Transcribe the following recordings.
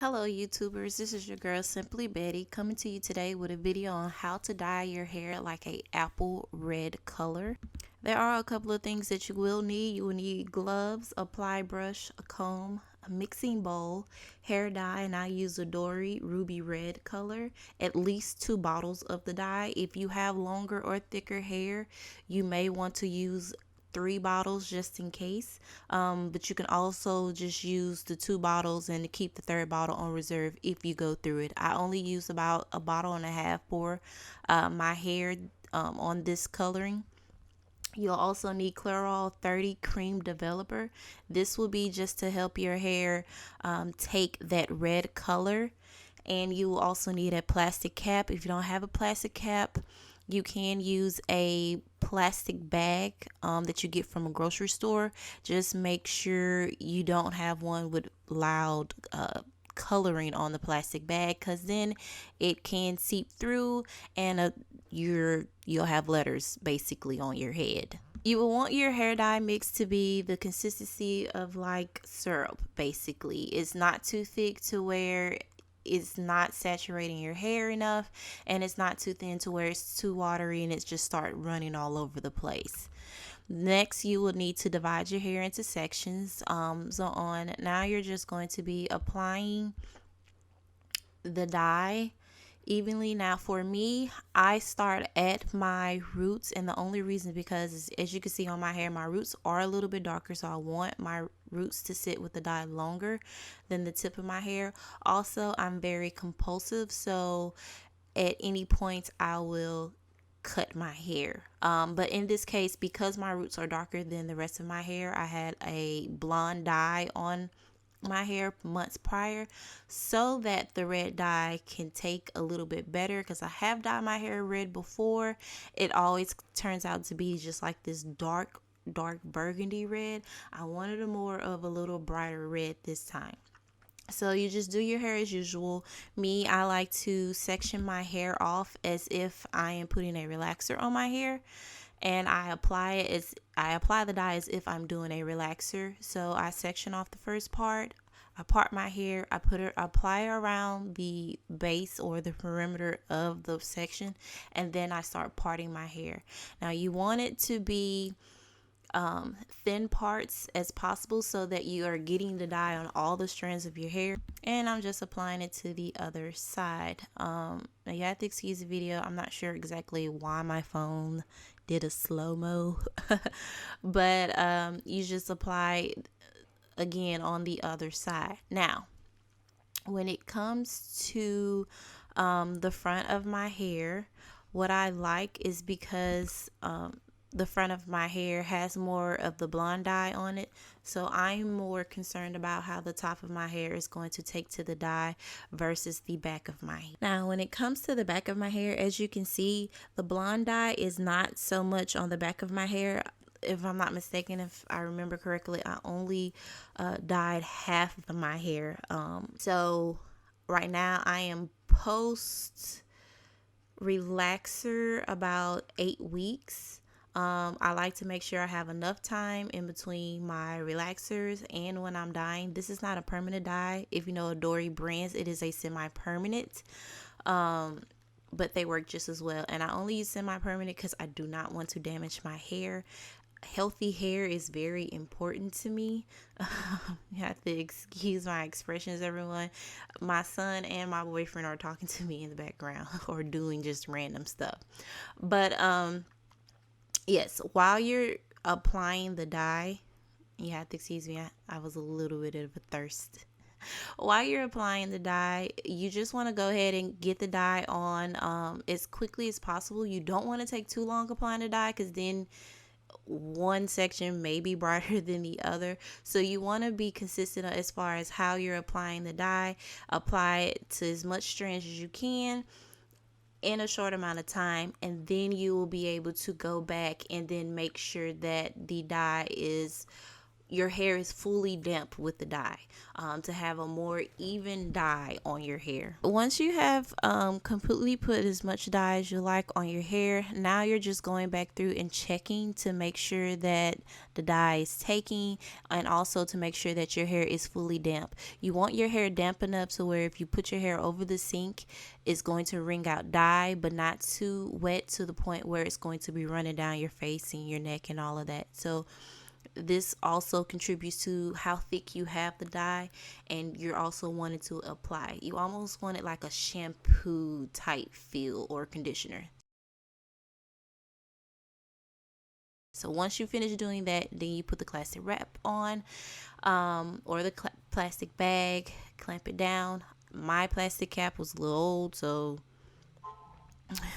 Hello YouTubers, this is your girl Simply Betty coming to you today with a video on how to dye your hair like a apple red color. There are a couple of things that you will need. You will need gloves, a ply brush, a comb, a mixing bowl, hair dye, and I use a Dory ruby red color, at least 2 bottles of the dye. If you have longer or thicker hair, you may want to use 3 bottles just in case. But you can also just use the 2 bottles and keep the third bottle on reserve if you go through it. I only use about a bottle and a half for my hair on this coloring. You'll also need Clairol 30 Cream Developer. This will be just to help your hair take that red color. And you will also need a plastic cap. If you don't have a plastic cap, you can use a plastic bag that you get from a grocery store. Just make sure you don't have one with loud coloring on the plastic bag, because then it can seep through and you'll have letters basically on your head. You will want your hair dye mix to be the consistency of like syrup. Basically, it's not too thick to where it's not saturating your hair enough, and it's not too thin to where it's too watery and it's just start running all over the place. Next, you will need to divide your hair into sections. Now you're just going to be applying the dye evenly. Now for me, I start at my roots, and the only reason because as you can see on my hair, my roots are a little bit darker, so I want my roots to sit with the dye longer than the tip of my hair. Also, I'm very compulsive, so at any point I will cut my hair. But in this case, because my roots are darker than the rest of my hair, I had a blonde dye on my hair months prior so that the red dye can take a little bit better, because I have dyed my hair red before. It always turns out to be just like this dark burgundy red. I wanted a more of a little brighter red this time. So you just do your hair as usual. Me, I like to section my hair off as if I am putting a relaxer on my hair, and I apply the dye as if I'm doing a relaxer. So I section off the first part. I part my hair. Apply it around the base or the perimeter of the section, and then I start parting my hair. Now you want it to be thin parts as possible so that you are getting the dye on all the strands of your hair. And I'm just applying it to the other side. Now you have to excuse the video. I'm not sure exactly why my phone did a slow-mo. But you just apply again on the other side. Now when it comes to the front of my hair, what I like is because the front of my hair has more of the blonde dye on it, so I'm more concerned about how the top of my hair is going to take to the dye versus the back of my hair. Now when it comes to the back of my hair, as you can see, the blonde dye is not so much on the back of my hair. If I'm not mistaken, if I remember correctly, I only dyed half of my hair. So right now I am post relaxer about 8 weeks. I like to make sure I have enough time in between my relaxers and when I'm dyeing. This is not a permanent dye. If you know Dory brands, it is a semi-permanent. But they work just as well. And I only use semi-permanent because I do not want to damage my hair. Healthy hair is very important to me. You have to excuse my expressions, everyone. My son and my boyfriend are talking to me in the background or doing just random stuff. But yes, while you're applying the dye, you have to excuse me, I was a little bit of a thirst. While you're applying the dye, you just want to go ahead and get the dye on as quickly as possible. You don't want to take too long applying the dye, because then one section may be brighter than the other. So you want to be consistent as far as how you're applying the dye. Apply it to as much strands as you can in a short amount of time, and then you will be able to go back and then make sure that the dye is your hair is fully damp with the dye, to have a more even dye on your hair. Once you have completely put as much dye as you like on your hair, now you're just going back through and checking to make sure that the dye is taking, and also to make sure that your hair is fully damp. You want your hair damp enough to where if you put your hair over the sink, it's going to wring out dye, but not too wet to the point where it's going to be running down your face and your neck and all of that. So this also contributes to how thick you have the dye, and you're also wanting to apply. You almost want it like a shampoo type feel or conditioner. So once you finish doing that, then you put the plastic wrap on, or the plastic bag, clamp it down. My plastic cap was a little old, so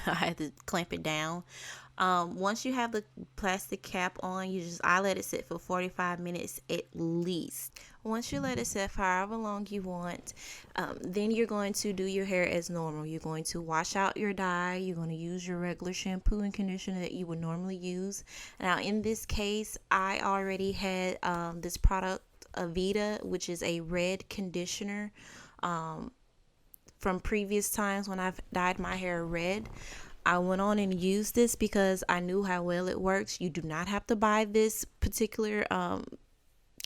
I had to clamp it down. Once you have the plastic cap on, I let it sit for 45 minutes at least. Once you let it sit for however long you want, then you're going to do your hair as normal. You're going to wash out your dye. You're going to use your regular shampoo and conditioner that you would normally use. Now, in this case, I already had this product, Avita, which is a red conditioner. From previous times when I've dyed my hair red, I went on and used this because I knew how well it works. You do not have to buy this particular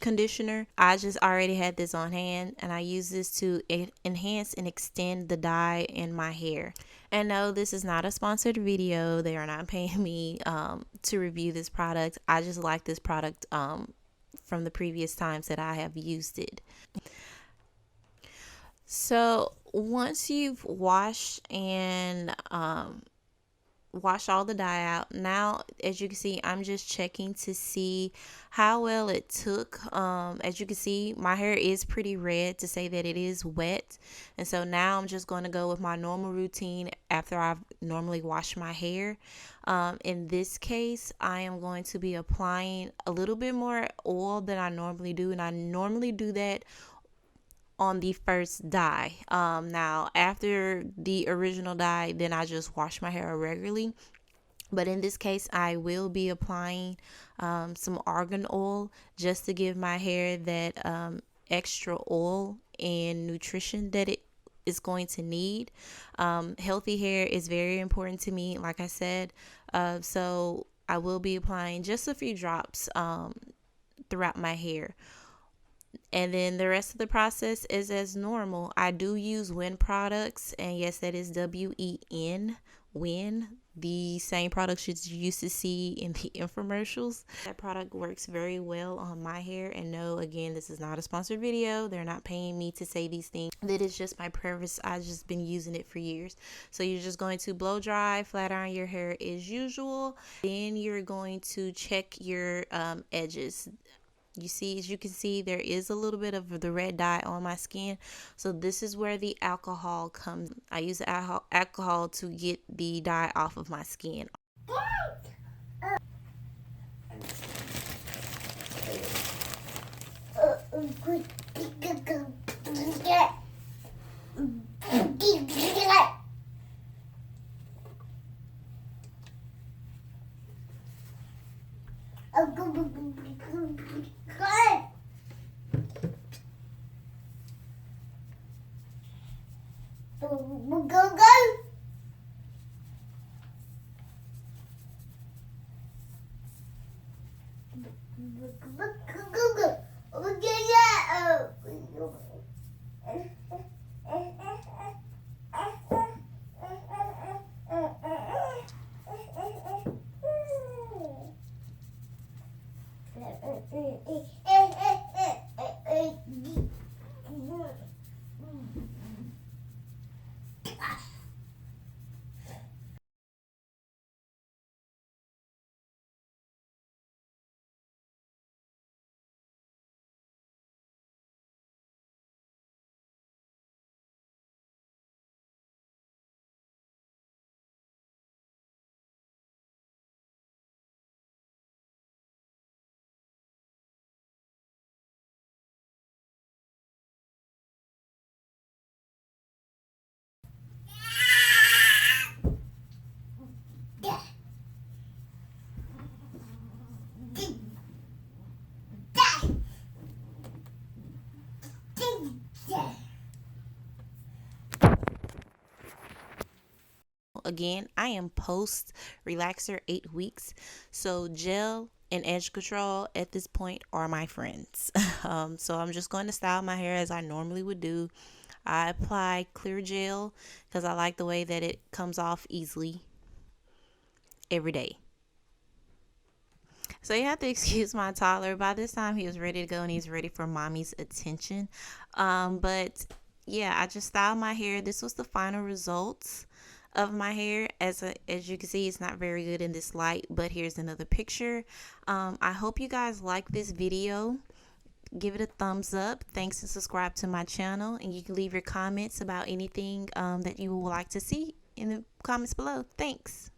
conditioner. I just already had this on hand, and I use this to enhance and extend the dye in my hair. And no, this is not a sponsored video. They are not paying me to review this product. I just like this product from the previous times that I have used it. So once you've washed and wash all the dye out, now as you can see, I'm just checking to see how well it took. As you can see, my hair is pretty red, to say that it is wet. And so now I'm just going to go with my normal routine after I've normally washed my hair. In this case, I am going to be applying a little bit more oil than I normally do, and I normally do that on the first dye. Now after the original dye, then I just wash my hair regularly. But in this case, I will be applying some argan oil just to give my hair that extra oil and nutrition that it is going to need. Healthy hair is very important to me, like I said. So I will be applying just a few drops throughout my hair. And then the rest of the process is as normal. I do use Win products, and yes, that is WEN, Win, the same products you used to see in the infomercials. That product works very well on my hair. And no, again, this is not a sponsored video. They're not paying me to say these things. That is just my preference. I've just been using it for years. So you're just going to blow dry, flat iron your hair as usual. Then you're going to check your edges. You see, as you can see, there is a little bit of the red dye on my skin. So this is where the alcohol comes. I use the alcohol to get the dye off of my skin. again, I am post relaxer 8 weeks, so gel and edge control at this point are my friends. So I'm just going to style my hair as I normally would do. I apply clear gel because I like the way that it comes off easily every day. So you have to excuse my toddler. By this time, he was ready to go and he's ready for mommy's attention. But yeah, I just styled my hair. This was the final results of my hair. As you can see, it's not very good in this light, but here's another picture. I hope you guys like this video. Give it a thumbs up. Thanks, and subscribe to my channel. And you can leave your comments about anything that you would like to see in the comments below. Thanks.